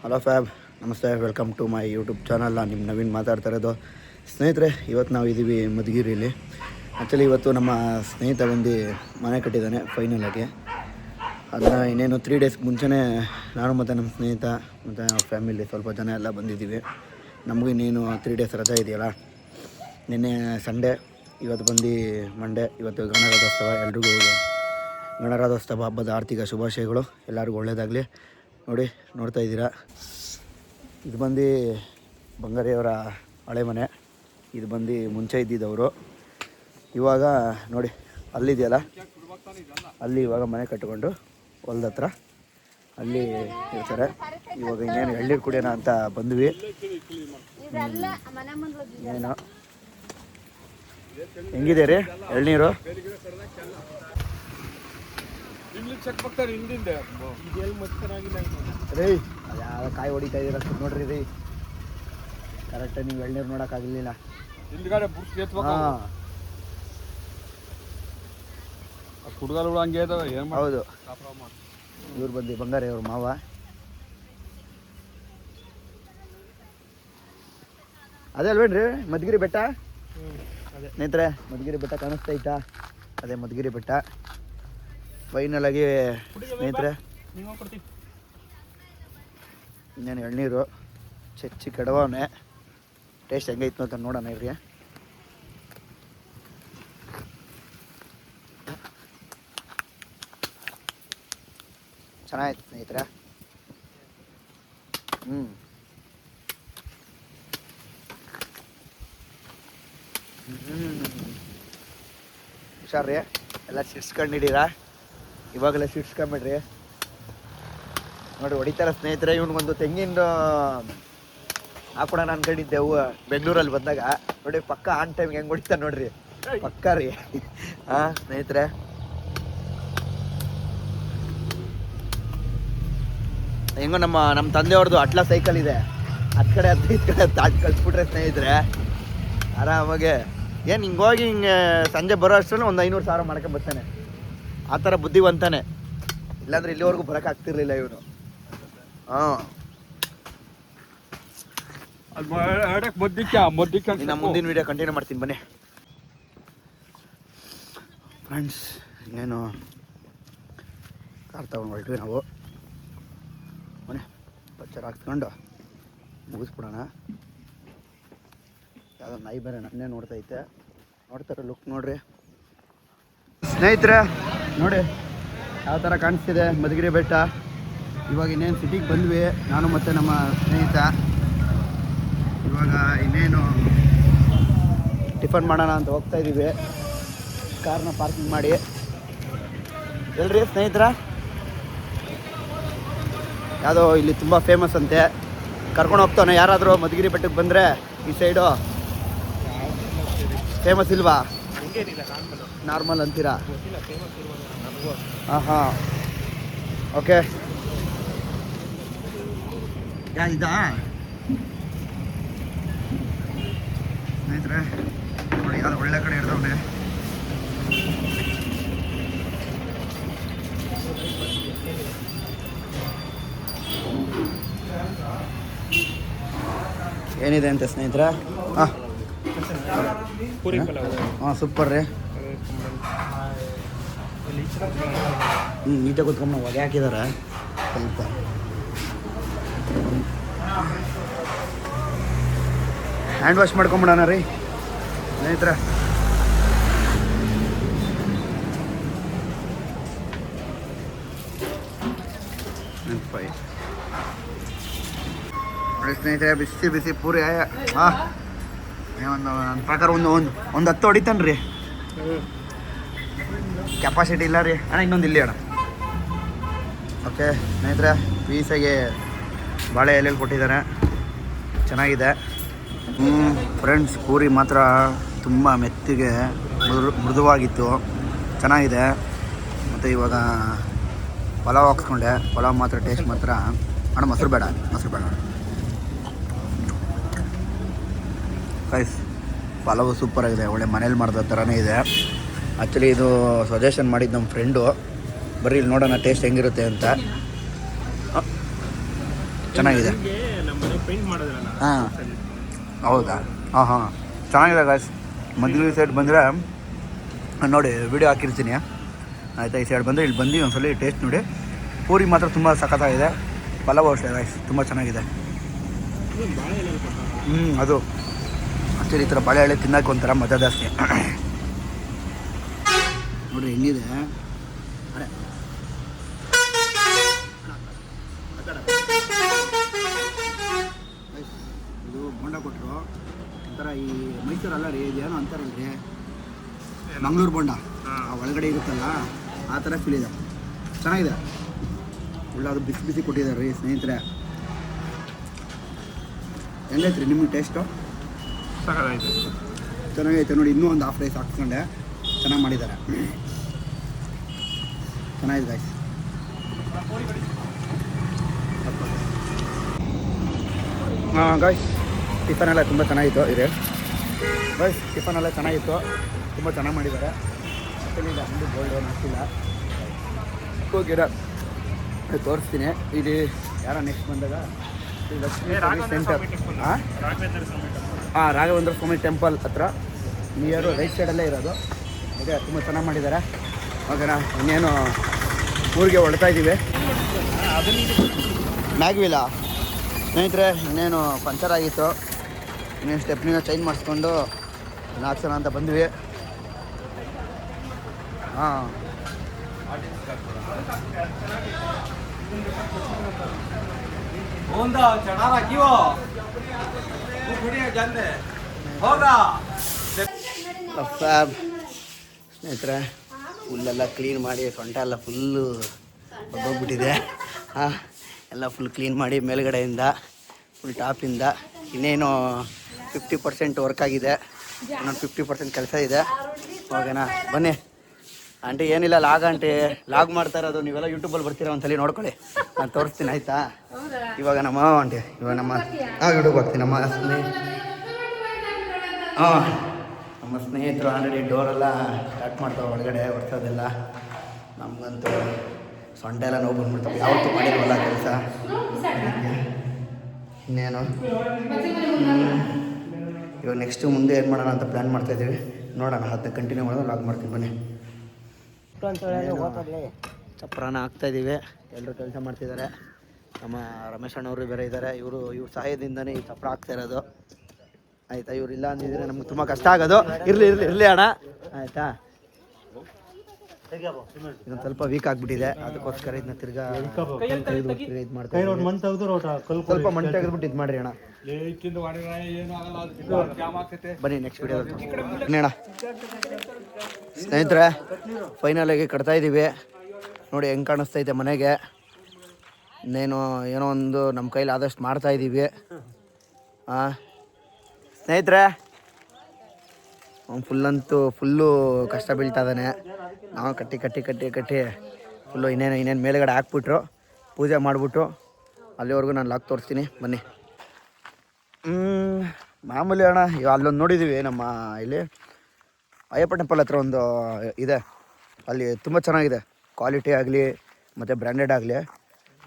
Hello fab, ನಮಸ್ತೆ. Welcome to my YouTube channel. ನಾನು ನಿಮ್ಮ ನವೀನ್ ಮಾತಾಡ್ತಾ ಇರೋದು. ಸ್ನೇಹಿತರೆ, ಇವತ್ತು ನಾವು ಇದ್ದೀವಿ ಮಧುಗಿರಿಯಲ್ಲಿ. ಆ್ಯಕ್ಚುಲಿ ಇವತ್ತು ನಮ್ಮ ಸ್ನೇಹಿತ ಬಂದು ಮನೆ ಕಟ್ಟಿದ್ದಾನೆ ಫೈನಲಾಗಿ. ಅದನ್ನು ಇನ್ನೇನು 3 ಡೇಸ್ ಮುಂಚೆನೇ ನಾನು ಮತ್ತು ನಮ್ಮ ಸ್ನೇಹಿತ ಮತ್ತು ನಮ್ಮ ಫ್ಯಾಮಿಲಿ ಸ್ವಲ್ಪ ಜನ ಎಲ್ಲ ಬಂದಿದ್ದೀವಿ. ನಮಗೂ ಇನ್ನೇನು 3 ಡೇಸ್ ರಜೆ ಇದೆಯಲ್ಲ. ನಿನ್ನೆ ಸಂಡೇ, ಇವತ್ತು ಬಂದು ಮಂಡೇ. ಇವತ್ತು ಗಣರಾಜ್ಯೋತ್ಸವ. ಎಲ್ರಿಗೂ ಗಣರಾಜ್ಯೋತ್ಸವ ಹಬ್ಬದ ಆರ್ಥಿಕ ಶುಭಾಶಯಗಳು. ಎಲ್ಲರಿಗೂ ಒಳ್ಳೆಯದಾಗಲಿ. ನೋಡ್ತಾ ಇದ್ದೀರಾ, ಇದು ಬಂದು ಬಂಗಾರಿಯವರ ಹಳೆ ಮನೆ. ಇದು ಬಂದು ಮುಂಚೆ ಇದ್ದಿದ್ದವರು. ಇವಾಗ ನೋಡಿ, ಅಲ್ಲಿದೆಯಲ್ಲ, ಅಲ್ಲಿ ಇವಾಗ ಮನೆ ಕಟ್ಟಿಕೊಂಡು ಹೊಲ್ದ ಹತ್ರ ಅಲ್ಲಿ ಇರ್ತಾರೆ. ಇವಾಗ ಇನ್ನೇನು ಎಳ್ನೀರು ಕುಡಿಯೋಣ ಅಂತ ಬಂದ್ವಿ. ಏನು ಹೆಂಗಿದೆ ರೀ ಎಳ್ನೀರು? ರೀ ಯಾವ ಕಾಯಿ ಹೊಡಿತಾ ಇದ್ದೀರ ನೋಡ್ರಿ ರೀ. ಕರೆಕ್ಟಾಗಿ ನೀವು ಎಳ್ನೀರು ನೋಡೋಕ್ಕಾಗಲಿಲ್ಲ. ಹೌದು, ಇವ್ರು ಬಂದು ಬಂಗಾರಿ ಅವ್ರ ಮಾವ. ಅದೇ ಅಲ್ವೇನ್ರಿ ಮಧುಗಿರಿ ಬೆಟ್ಟ? ಸ್ನೇಹಿತರೆ, ಮಧುಗಿರಿ ಬೆಟ್ಟ ಕಾಣಿಸ್ತೈತಾ? ಅದೇ ಮಧುಗಿರಿ ಬೆಟ್ಟ. ಫೈನಲ್ ಆಗಿ ಸ್ನೇಹಿತರೆ, ಇನ್ನೇನು ಎಳ್ನೀರು ಚಚ್ಚಿ ಕಡವನೆ. ಟೇಸ್ಟ್ ಹೆಂಗೈತು ಅಂತ ನೋಡೋಣ ಇರ್ರಿ. ಚೆನ್ನಾಗಿತ್ತು ಸ್ನೇಹಿತರೆ. ಹುಷಾರ್ರಿ, ಎಲ್ಲ ಸಿಡ್ಸ್ಕೊಂಡಿದ್ದೀರಾ? ಇವಾಗಲೇ ಸಿಡ್ಸ್ಕೊಂಬಿಡ್ರಿ. ನೋಡಿ ಹೊಡಿತಾರ ಸ್ನೇಹಿತರೆ. ಇವನಿಗೊಂದು ತೆಂಗಿನ ಹಾಕೊಡೋಣ ಅನ್ಕೊಂಡಿದ್ದೆ ಬೆಂಗಳೂರಲ್ಲಿ ಬಂದಾಗ. ನೋಡಿ ಪಕ್ಕ ಆನ್ ಟೈಮ್ಗೆ ಹೆಂಗೆ ಹೊಡಿತಾ ನೋಡ್ರಿ, ಪಕ್ಕ ರೀ. ಸ್ನೇಹಿತರೆ, ಹೆಂಗೋ ನಮ್ಮ ತಂದೆಯವ್ರದ್ದು ಅಟ್ಲಾ ಸೈಕಲ್ ಇದೆ. ಹತ್ತು ಕಡೆ ಹತ್ತು ಈ ಕಡೆ ತಾಟ್ ಕಳಿಸ್ಬಿಟ್ರೆ ಸ್ನೇಹಿತರೆ ಆರಾಮಾಗೆ. ಏನು ಹಿಂಗೋಗಿ ಹಿಂಗೆ ಸಂಜೆ ಬರೋ ಅಷ್ಟರಲ್ಲಿ ಒಂದು 500,000 ಮಾಡ್ಕೊಂಡು ಬರ್ತಾನೆ. ಆ ಥರ ಬುದ್ಧಿವಂತಾನೆ. ಇಲ್ಲಾಂದ್ರೆ ಇಲ್ಲಿವರೆಗೂ ಬರೋಕ್ಕಾಗ್ತಿರ್ಲಿಲ್ಲ ಇವನು. ಇನ್ನು ಮುಂದಿನ ವೀಡಿಯೋ ಕಂಟಿನ್ಯೂ ಮಾಡ್ತೀನಿ ಬನ್ನಿ ಫ್ರೆಂಡ್ಸ್. ಇನ್ನೇನು ಕಾರ್ ತಗೊಂಡು ಹೊರಟ್ವಿ ನಾವು. ಬನ್ನಿ ಪಚ್ಚರ್ ಹಾಕ್ಸ್ಕೊಂಡು ಮುಗಿಸ್ಬಿಡೋಣ. ಯಾವುದೋ ನಾಯಿ ಬೇರೆ ನನ್ನೇ ನೋಡ್ತೈತೆ. ನೋಡ್ತಾರೆ ಲುಕ್ ನೋಡ್ರಿ ಸ್ನೇಹಿತರೆ. ನೋಡಿ ಯಾವ ಥರ ಕಾಣಿಸ್ತಿದೆ ಮಧುಗಿರಿ ಬೆಟ್ಟ. ಇವಾಗ ಇನ್ನೇನು ಸಿಟಿಗೆ ಬಂದ್ವಿ ನಾನು ಮತ್ತು ನಮ್ಮ ಸ್ನೇಹಿತ. ಇವಾಗ ಇನ್ನೇನು ಟಿಫನ್ ಮಾಡೋಣ ಅಂತ ಹೋಗ್ತಾ ಇದ್ದೀವಿ. ಕಾರ್ನ ಪಾರ್ಕಿಂಗ್ ಮಾಡಿ. ಎಲ್ರಿ ಸ್ನೇಹಿತರ, ಯಾವುದೋ ಇಲ್ಲಿ ತುಂಬ ಫೇಮಸ್ ಅಂತೆ, ಕರ್ಕೊಂಡು ಹೋಗ್ತಾನೆ. ಯಾರಾದರೂ ಮಧುಗಿರಿ ಬೆಟ್ಟಕ್ಕೆ ಬಂದರೆ ಈ ಸೈಡು ಫೇಮಸ್ ಇಲ್ವಾ? ನಾರ್ಮಲ್ ಅಂತೀರಾ? ಹಾಂ ಓಕೆ. ಇದಾ ಸ್ನೇಹಿತರೆ? ನೋಡಿ ಯಾರು ಒಳ್ಳೆ ಕಡೆ ಇರ್ದವನೆ. ಏನಿದೆ ಅಂತ ಸ್ನೇಹಿತರೆ? ಸೂಪರ್ ರೀ. ನೀಟಾಗಿ ಕೂತ್ಕೊಂಡು ಹೊಗೆ ಹಾಕಿದಾರೆ ಸ್ವಲ್ಪ. ಹ್ಯಾಂಡ್ ವಾಶ್ ಮಾಡ್ಕೊಂಬಿಡೋಣ ರೀ ಸ್ನೇಹಿತರೆ. ಸ್ನೇಹಿತರೆ, ಬಿಸಿ ಬಿಸಿ ಪೂರಿ. ಒಂದು ನನ್ನ ಪ್ರಕಾರ ಒಂದು 10 ಹೊಡಿತಾನೆ ರೀ. ಕೆಪಾಸಿಟಿ ಇಲ್ಲ ರೀ ಅಣ್ಣ. ಇನ್ನೊಂದು ಇಲ್ಲಿ ಅಣ್ಣ. ಓಕೆ ಸ್ನೇಹಿತರೆ, ಪೀಸಾಗಿ ಬಾಳೆ ಎಲೆಯಲ್ಲಿ ಕೊಟ್ಟಿದ್ದಾರೆ, ಚೆನ್ನಾಗಿದೆ. ಫ್ರೆಂಡ್ಸ್, ಪೂರಿ ಮಾತ್ರ ತುಂಬ ಮೆತ್ತಿಗೆ ಮೃದುವಾಗಿತ್ತು, ಚೆನ್ನಾಗಿದೆ. ಮತ್ತು ಇವಾಗ ಪಲಾವ್ ಹಾಕ್ಸ್ಕೊಂಡೆ. ಪಲಾವ್ ಮಾತ್ರ ಟೇಸ್ಟ್ ಮಾತ್ರ ಅಣ್ಣ. ಮೊಸರು ಬೇಡ ಗೈಸ್. ಪಲಾವು ಸೂಪರಾಗಿದೆ, ಒಳ್ಳೆ ಮನೇಲಿ ಮಾಡಿದ ಥರನೇ ಇದೆ. ಆ್ಯಕ್ಚುಲಿ ಇದು ಸಜೆಷನ್ ಮಾಡಿದ್ದು ನಮ್ಮ ಫ್ರೆಂಡು. ಬರ್ರಿ ಇಲ್ಲಿ ನೋಡೋಣ ಟೇಸ್ಟ್ ಹೆಂಗಿರುತ್ತೆ ಅಂತ. ಚೆನ್ನಾಗಿದೆ. ಹಾಂ ಹೌದಾ? ಹಾಂ ಹಾಂ ಚೆನ್ನಾಗಿದೆ ಗಾಯ್ಸ್. ಮದುವೆ ಸೈಡ್ ಬಂದರೆ ನೋಡಿ ವಿಡಿಯೋ ಹಾಕಿರ್ತೀನಿ ಆಯಿತಾ. ಈ ಸೈಡ್ ಬಂದರೆ ಇಲ್ಲಿ ಬಂದು ಒಂದ್ಸಲ ಟೇಸ್ಟ್ ನೋಡಿ. ಪೂರಿ ಮಾತ್ರ ತುಂಬ ಸಖತ್ತಾಗಿದೆ. ಪಲಾವ್ ಅಷ್ಟೇ ಗಾಯ್ಸ್ ತುಂಬ ಚೆನ್ನಾಗಿದೆ. ಅದು ಆ್ಯಕ್ಚುಲಿ ಈ ಥರ ಬಾಳೆಹಳ್ಳಿ ತಿನ್ನೋಕೆ ಒಂಥರ ಮಜಾ ಜಾಸ್ತಿ. ನೋಡಿರಿ ಹೆಂಗಿದೆ. ಇದು ಬೋಂಡ ಕೊಟ್ಟರು ಒಂಥರ ಈ ಮೈಸೂರಲ್ಲ ರೀ, ಇದೇನೋ ಅಂತಾರಲ್ರಿ ಮಂಗಳೂರು ಬೋಂಡ, ಆ ಒಳಗಡೆ ಇರುತ್ತಲ್ಲ ಆ ಥರ ಫೀಲ್ ಇದೆ. ಚೆನ್ನಾಗಿದೆ. ಒಳ್ಳೆ ಅದು ಬಿಸಿ ಬಿಸಿ ಕೊಟ್ಟಿದ್ದಾರೆ ರೀ ಸ್ನೇಹಿತರೆ. ಹೆಂಗೈತೆ ರೀ ನಿಮಗೆ ಟೇಸ್ಟು? ಚೆನ್ನಾಗೈತೆ ನೋಡಿ. ಇನ್ನೂ ಒಂದು ಹಾಫ್ ರೈಸ್ ಹಾಕ್ಸ್ಕೊಂಡೆ. ಚೆನ್ನಾಗಿ ಮಾಡಿದ್ದಾರೆ. ಚೆನ್ನಾಗಿದೆ ಗಾಯ್ಸ್. ಹಾಂ ಗಾಯ್ಸ್ ಟಿಫನ್ ಎಲ್ಲ ತುಂಬ ಚೆನ್ನಾಗಿತ್ತು. ಇದೆ ಗಾಯ್ಸ್ ಟಿಫನ್ ಎಲ್ಲ ಚೆನ್ನಾಗಿತ್ತು, ತುಂಬ ಚೆನ್ನಾಗಿ ಮಾಡಿದ್ದಾರೆ. ಇಲ್ಲ ಅಂದು ಗೋಲ್ಡ್ ಏನು ಹಾಕಿಲ್ಲ. ಹೋಗಿರ ತೋರಿಸ್ತೀನಿ. ಇದು ಯಾರೋ ನೆಕ್ಸ್ಟ್ ಬಂದಾಗ ಸೆಂಟರ್. ಹಾಂ ರಾಘವೇಂದ್ರ ಸ್ವಾಮಿ ಟೆಂಪಲ್ ಹತ್ರ ನಿಯರು ರೈಟ್ ಸೈಡಲ್ಲೇ ಇರೋದು. ಓಕೆ ತುಂಬ ಚೆನ್ನಾಗಿ ಮಾಡಿದ್ದಾರೆ. ಓಕೆನಾ? ಇನ್ನೇನು ಊರಿಗೆ ಹೊರಡ್ತಾ ಇದ್ದೀವಿ. ಮ್ಯಾಗ್ವಿಲ್ಲ ಸ್ನೇಹಿತರೆ, ಇನ್ನೇನು ಪಂಚರ್ ಆಗಿತ್ತು. ಇನ್ನೇನು ಸ್ಟೆಪ್ನಿನ ಚೇಂಜ್ ಮಾಡಿಸ್ಕೊಂಡು ಹಾಕ್ಸೋಣ ಅಂತ ಬಂದ್ವಿ. ಹಾಂ ಸ್ನೇಹಿತರೆ ಫುಲ್ಲೆಲ್ಲ ಕ್ಲೀನ್ ಮಾಡಿ ಸೊಂಟ ಎಲ್ಲ ಫುಲ್ಲು ಹೋಗ್ಬಿಟ್ಟಿದೆ. ಹಾಂ ಎಲ್ಲ ಫುಲ್ ಕ್ಲೀನ್ ಮಾಡಿ ಮೇಲ್ಗಡೆಯಿಂದ ಫುಲ್ ಟಾಪಿಂದ ಇನ್ನೇನು 50% ವರ್ಕ್ ಆಗಿದೆ. ಇನ್ನೊಂದು 50% ಕೆಲಸ ಇದೆ. ಓಕೆನಾ? ಬನ್ನಿ ಆಂಟಿ. ಏನಿಲ್ಲ ಲಾಗ್ ಆಂಟಿ ಲಾಗ್ ಮಾಡ್ತಾ ಇರೋದು. ನೀವೆಲ್ಲ ಯೂಟ್ಯೂಬಲ್ಲಿ ಬರ್ತೀರಾ ಒಂದ್ಸಲಿ ನೋಡ್ಕೊಳ್ಳಿ, ನಾನು ತೋರಿಸ್ತೀನಿ ಆಯಿತಾ. ಇವಾಗ ನಮ್ಮ ಆಂಟಿ ಇವಾಗ ನಮ್ಮ ಯೂಟ್ಯೂಬ್ ಹಾಕ್ತೀನಿ. ನಮ್ಮ ಸ್ನೇಹಿತರು ಆಲ್ರೆಡಿ ಡೋರೆಲ್ಲ ಸ್ಟಾರ್ಟ್ ಮಾಡ್ತಾವೆ ಒಳಗಡೆ ಹೊರ್ಸೋದೆಲ್ಲ. ನಮಗಂತೂ ಸೊಂಟ ಎಲ್ಲ ನೋವು ಬಂದ್ಬಿಡ್ತಾವೆ. ಯಾವತ್ತೂ ಮಾಡಿಲ್ವಲ್ಲ ಕೆಲಸ. ಇನ್ನೇನು ಇವಾಗ ನೆಕ್ಸ್ಟು ಮುಂದೆ ಏನು ಮಾಡೋಣ ಅಂತ ಪ್ಲ್ಯಾನ್ ಮಾಡ್ತಾಯಿದ್ದೀವಿ. ನೋಡೋಣ, ಅದನ್ನ ಕಂಟಿನ್ಯೂ ಮಾಡೋದು ಲಾಗ್ ಮಾಡ್ತೀನಿ ಬನ್ನಿ. ಚಪ್ರಾನ ಹಾಕ್ತಾಯಿದ್ದೀವಿ. ಎಲ್ಲರೂ ಕೆಲಸ ಮಾಡ್ತಿದ್ದಾರೆ. ನಮ್ಮ ರಮೇಶ್ ಅಣ್ಣವರು ಬೇರೆ ಇದ್ದಾರೆ. ಇವ್ರ ಸಹಾಯದಿಂದನೇ ಈ ಚಪ್ರ ಹಾಕ್ತಾ ಇರೋದು ಆಯಿತಾ. ಇವ್ರು ಇಲ್ಲ ಅಂದಿದ್ರೆ ನಮ್ಗೆ ತುಂಬ ಕಷ್ಟ ಆಗೋದು. ಇರಲಿ ಅಣ್ಣ ಆಯಿತಾ. ಇದೊಂದು ಸ್ವಲ್ಪ ವೀಕ್ ಆಗಿಬಿಟ್ಟಿದೆ, ಅದಕ್ಕೋಸ್ಕರ ಇದನ್ನ ತಿರ್ಗಾ ಇದು ಮಾಡ್ತಾರೆ. ಸ್ವಲ್ಪ ಮಣ್ಣು ತೆಗೆದ್ಬಿಟ್ಟು ಇದು ಮಾಡಿರಿ ಅಣ್ಣ. ಬನ್ನಿ ನೆಕ್ಸ್ಟ್ ವಿಡಿಯೋ ಅಣ್ಣ. ಸ್ನೇಹಿತರೆ ಫೈನಲಾಗಿ ಕಟ್ತಾ ಇದ್ದೀವಿ. ನೋಡಿ ಹೆಂಗೆ ಕಾಣಿಸ್ತೈತೆ ಮನೆಗೆ. ಇನ್ನೇನು ಏನೋ ಒಂದು ನಮ್ಮ ಕೈಲಿ ಆದಷ್ಟು ಮಾಡ್ತಾಯಿದ್ದೀವಿ. ಹಾಂ ಸ್ನೇಹಿತರೆ ಫುಲ್ಲು ಕಷ್ಟ ಬೀಳ್ತಾ ಇದ್ದಾನೆ. ನಾವು ಕಟ್ಟಿ ಫುಲ್ಲು ಇನ್ನೇನು ಮೇಲುಗಡೆ ಹಾಕ್ಬಿಟ್ರು ಪೂಜೆ ಮಾಡಿಬಿಟ್ಟು ಅಲ್ಲಿವರೆಗೂ ನಾನು ಲಾಕ್ ತೋರಿಸ್ತೀನಿ ಬನ್ನಿ. ಮಾಮೂಲಿ ಅಣ್ಣ. ಅಲ್ಲೊಂದು ನೋಡಿದ್ದೀವಿ ನಮ್ಮ ಇಲ್ಲಿ ಅಯ್ಯಪ್ಪ ಟೆಂಪಲ್ ಹತ್ರ ಒಂದು ಇದೆ. ಅಲ್ಲಿ ತುಂಬ ಚೆನ್ನಾಗಿದೆ. ಕ್ವಾಲಿಟಿ ಆಗಲಿ ಮತ್ತು ಬ್ರ್ಯಾಂಡೆಡ್ ಆಗಲಿ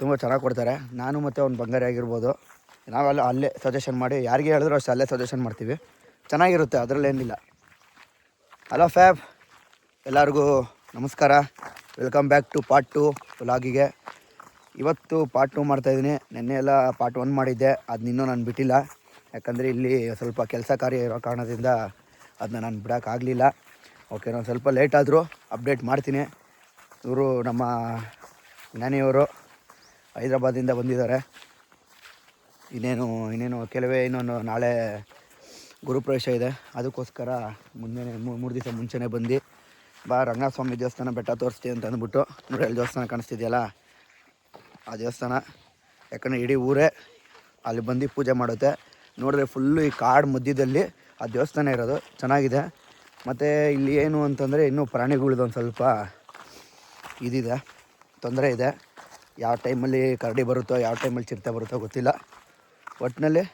ತುಂಬ ಚೆನ್ನಾಗಿ ಕೊಡ್ತಾರೆ. ನಾನು ಮತ್ತು ಅವ್ನು ಬಂಗಾರಿ ಆಗಿರ್ಬೋದು, ನಾವು ಅಲ್ಲೇ ಸಜೆಷನ್ ಮಾಡಿ ಯಾರಿಗೆ ಹೇಳಿದ್ರು ಅಷ್ಟೇ ಅಲ್ಲೇ ಸಜೆಷನ್ ಮಾಡ್ತೀವಿ. ಚೆನ್ನಾಗಿರುತ್ತೆ, ಅದರಲ್ಲೇನಿಲ್ಲ. ಹಲೋ ಫ್ಯಾಬ್, ಎಲ್ಲರಿಗೂ ನಮಸ್ಕಾರ. ವೆಲ್ಕಮ್ ಬ್ಯಾಕ್ ಟು ಪಾರ್ಟ್ 2 ವ್ಲಾಗಿಗೆ. ಇವತ್ತು ಪಾರ್ಟ್ 2 ಮಾಡ್ತಾಯಿದ್ದೀನಿ. ನೆನ್ನೆ ಎಲ್ಲ ಪಾರ್ಟ್ 1 ಮಾಡಿದ್ದೆ, ಅದನ್ನ ಇನ್ನೂ ನಾನು ಬಿಟ್ಟಿಲ್ಲ. ಯಾಕಂದರೆ ಇಲ್ಲಿ ಸ್ವಲ್ಪ ಕೆಲಸ ಕಾರ್ಯ ಇರೋ ಕಾರಣದಿಂದ ಅದನ್ನ ನಾನು ಬಿಡೋಕ್ಕಾಗಲಿಲ್ಲ. ಓಕೆ, ನಾನು ಸ್ವಲ್ಪ ಲೇಟ್ ಆದರೂ ಅಪ್ಡೇಟ್ ಮಾಡ್ತೀನಿ. ಇವರು ನಮ್ಮ ಜ್ಞಾನಿಯವರು ಹೈದ್ರಾಬಾದಿಂದ ಬಂದಿದ್ದಾರೆ. ಇನ್ನೇನು ಇನ್ನೊಂದು ನಾಳೆ ಗುರುಪ್ರವೇಶ ಇದೆ. ಅದಕ್ಕೋಸ್ಕರ ಮುಂದೆ 3 ದಿವಸ ಮುಂಚೆನೇ ಬಂದು ಬಾ ರಂಗನಾಥ ಸ್ವಾಮಿ ದೇವಸ್ಥಾನ ಬೆಟ್ಟ ತೋರಿಸ್ತೀವಿ ಅಂತ ಅಂದ್ಬಿಟ್ಟು. ನೋಡಿ ಅಲ್ಲಿ ದೇವಸ್ಥಾನ ಕಾಣಿಸ್ತಿದೆಯಲ್ಲ, ಆ ದೇವಸ್ಥಾನ. ಯಾಕಂದರೆ ಇಡೀ ಊರೇ ಅಲ್ಲಿ ಬಂದು ಪೂಜೆ ಮಾಡುತ್ತೆ. ನೋಡಿದ್ರೆ ಫುಲ್ಲು ಈ ಕಾಡು ಮಧ್ಯದಲ್ಲಿ ಆ ದೇವಸ್ಥಾನ ಇರೋದು ಚೆನ್ನಾಗಿದೆ. ಮತ್ತು ಇಲ್ಲಿ ಏನು ಅಂತಂದರೆ ಇನ್ನೂ ಪ್ರಾಣಿಗಳದೊಂದು ಸ್ವಲ್ಪ ಇದಿದೆ, ತೊಂದರೆ ಇದೆ. ಯಾವ ಟೈಮಲ್ಲಿ ಕರಡಿ ಬರುತ್ತೋ, ಯಾವ ಟೈಮಲ್ಲಿ ಚಿರತೆ ಬರುತ್ತೋ ಗೊತ್ತಿಲ್ಲ. ಒಟ್ಟಿನಲ್ಲಿ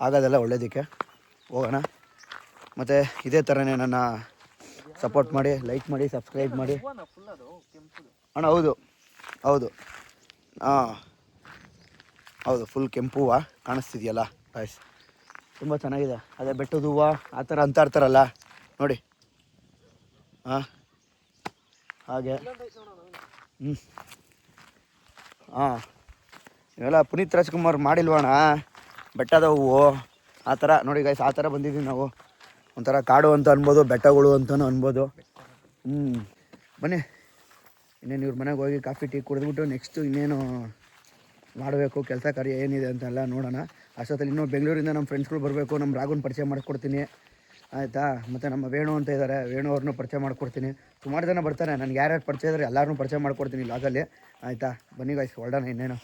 ಆಗೋದೆಲ್ಲ ಒಳ್ಳೇದಕ್ಕೆ ಹೋಗೋಣ. ಮತ್ತು ಇದೇ ಥರನೇ ನನ್ನ ಸಪೋರ್ಟ್ ಮಾಡಿ, ಲೈಕ್ ಮಾಡಿ, ಸಬ್ಸ್ಕ್ರೈಬ್ ಮಾಡಿ ಅಣ್ಣ. ಹೌದು ಹಾಂ ಹೌದು, ಫುಲ್ ಕೆಂಪು ಹೂವು ಕಾಣಿಸ್ತಿದೆಯಲ್ಲ ಗಾಯ್ಸ್, ತುಂಬ ಚೆನ್ನಾಗಿದೆ. ಅದೇ ಬೆಟ್ಟದ ಹೂವು ಆ ಥರ ಅಂತ ಇರ್ತಾರಲ್ಲ ನೋಡಿ. ಹಾಂ, ಹಾಗೆ ಹಾಂ, ಇವೆಲ್ಲ ಪುನೀತ್ ರಾಜ್ಕುಮಾರ್ ಮಾಡಿಲ್ವಣ ಬೆಟ್ಟದ ಹೂವು ಆ ಥರ ನೋಡಿ ಗಾಯ್ಸ್. ಆ ಥರ ಬಂದಿದ್ದೀವಿ ನಾವು. ಒಂಥರ ಕಾಡು ಅಂತ ಅನ್ಬೋದು, ಬೆಟ್ಟಗಳು ಅಂತಲೂ ಅನ್ಬೋದು. ಬನ್ನಿ, ಇನ್ನೇನು ಇವ್ರ ಮನೆಗೆ ಹೋಗಿ ಕಾಫಿ ಟೀ ಕುಡಿದ್ಬಿಟ್ಟು ನೆಕ್ಸ್ಟು ಇನ್ನೇನು ಮಾಡಬೇಕು, ಕೆಲಸ ಕಾರ್ಯ ಏನಿದೆ ಅಂತೆಲ್ಲ ನೋಡೋಣ. ಅಷ್ಟೊತ್ತಲ್ಲಿ ಇನ್ನೂ ಬೆಂಗಳೂರಿಂದ ನಮ್ಮ ಫ್ರೆಂಡ್ಸ್ಗಳು ಬರಬೇಕು. ನಮ್ಮ ರಾಘುನ ಪರಿಚಯ ಮಾಡಿಕೊಡ್ತೀನಿ ಆಯಿತಾ. ಮತ್ತು ನಮ್ಮ ವೇಣು ಅಂತ ಇದ್ದಾರೆ, ವೇಣು ಅವ್ರನ್ನೂ ಪರಿಚಯ ಮಾಡಿಕೊಡ್ತೀನಿ. ಸುಮಾರು ಜನ ಬರ್ತಾರೆ, ನನಗೆ ಯಾರ್ಯಾರು ಪರಿಚಯ ಇದ್ದಾರೆ ಎಲ್ಲರೂ ಪರಿಚಯ ಮಾಡಿಕೊಡ್ತೀನಿ ಲಾಗಲ್ಲಿ ಆಯಿತಾ. ಬನ್ನಿ ಗಾಯ್ಸ್, ಹೊರಡೋಣ ಇನ್ನೇನು.